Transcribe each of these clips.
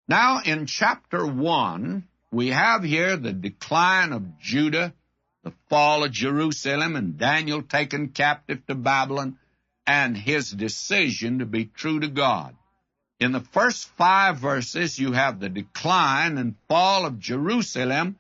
Now, in chapter 1, we have here the decline of Judah, the fall of Jerusalem, and Daniel taken captive to Babylon, and his decision to be true to God. In the first 5 verses, you have the decline and fall of Jerusalem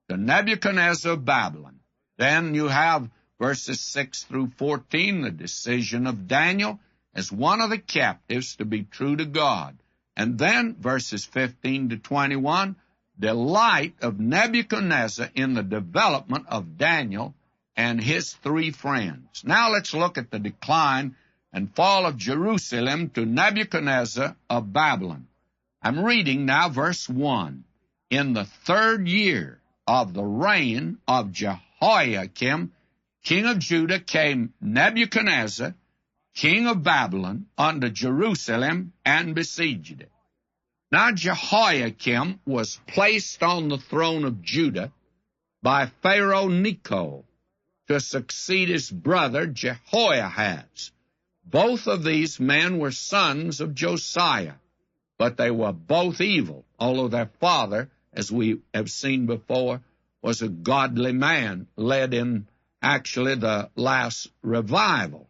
to Nebuchadnezzar of Babylon. Then you have verses 6 through 14, the decision of Daniel as one of the captives to be true to God. And then verses 15 to 21, delight of Nebuchadnezzar in the development of Daniel and his 3 friends. Now let's look at the decline and fall of Jerusalem to Nebuchadnezzar of Babylon. I'm reading now verse 1. In the 3rd year of the reign of Jehoiakim, king of Judah, came Nebuchadnezzar, king of Babylon, unto Jerusalem, and besieged it. Now Jehoiakim was placed on the throne of Judah by Pharaoh Necho to succeed his brother Jehoahaz. Both of these men were sons of Josiah, but they were both evil, although their father, as we have seen before, was a godly man, led in actually the last revival.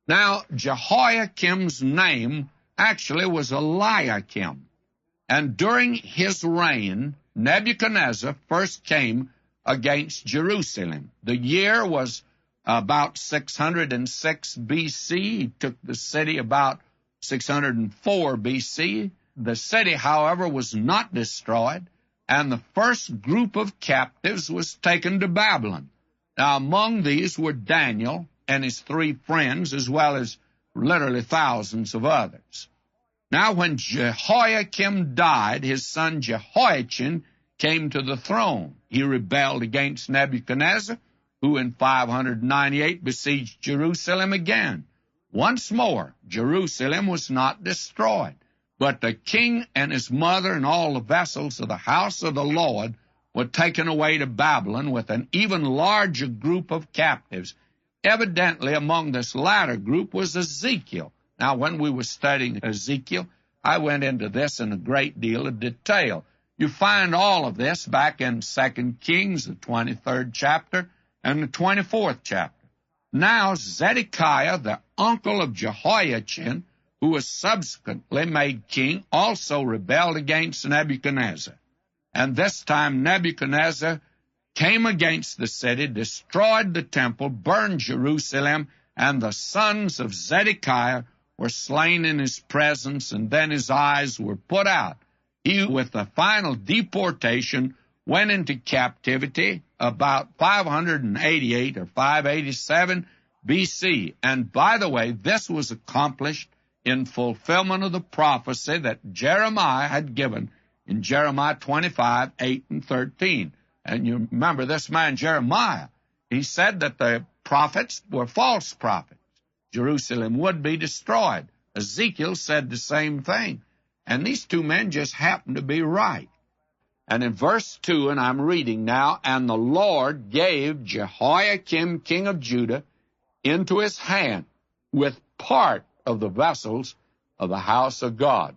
Now, Jehoiakim's name actually was Eliakim, and during his reign, Nebuchadnezzar first came against Jerusalem. The year was about 606 B.C. He took the city about 604 B.C. The city, however, was not destroyed, and the first group of captives was taken to Babylon. Now, among these were Daniel and his 3 friends, as well as literally thousands of others. Now, when Jehoiakim died, his son Jehoiachin came to the throne. He rebelled against Nebuchadnezzar, who in 598 besieged Jerusalem again. Once more, Jerusalem was not destroyed, but the king and his mother and all the vessels of the house of the Lord were taken away to Babylon with an even larger group of captives. Evidently, among this latter group was Ezekiel. Now, when we were studying Ezekiel, I went into this in a great deal of detail. You find all of this back in 2 Kings, the 23rd chapter, and the 24th chapter. Now, Zedekiah, the uncle of Jehoiachin, who was subsequently made king, also rebelled against Nebuchadnezzar. And this time Nebuchadnezzar came against the city, destroyed the temple, burned Jerusalem, and the sons of Zedekiah were slain in his presence, and then his eyes were put out. He, with the final deportation, went into captivity about 588 or 587 B.C. And by the way, this was accomplished in fulfillment of the prophecy that Jeremiah had given in Jeremiah 25, 8 and 13. And you remember this man Jeremiah, he said that the prophets were false prophets. Jerusalem would be destroyed. Ezekiel said the same thing. And these 2 men just happened to be right. And in verse 2, and I'm reading now, and the Lord gave Jehoiakim, king of Judah, into his hand with part of the vessels of the house of God.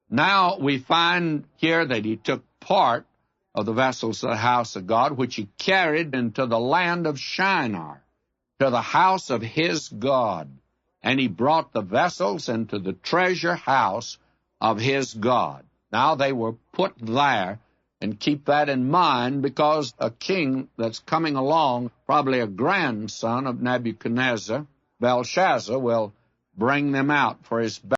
Now we find here that he took part of the vessels of the house of God, which he carried into the land of Shinar, to the house of his God. And he brought the vessels into the treasure house of his God. Now they were put there, and keep that in mind, because a king that's coming along, probably a grandson of Nebuchadnezzar, Belshazzar, will bring them out for his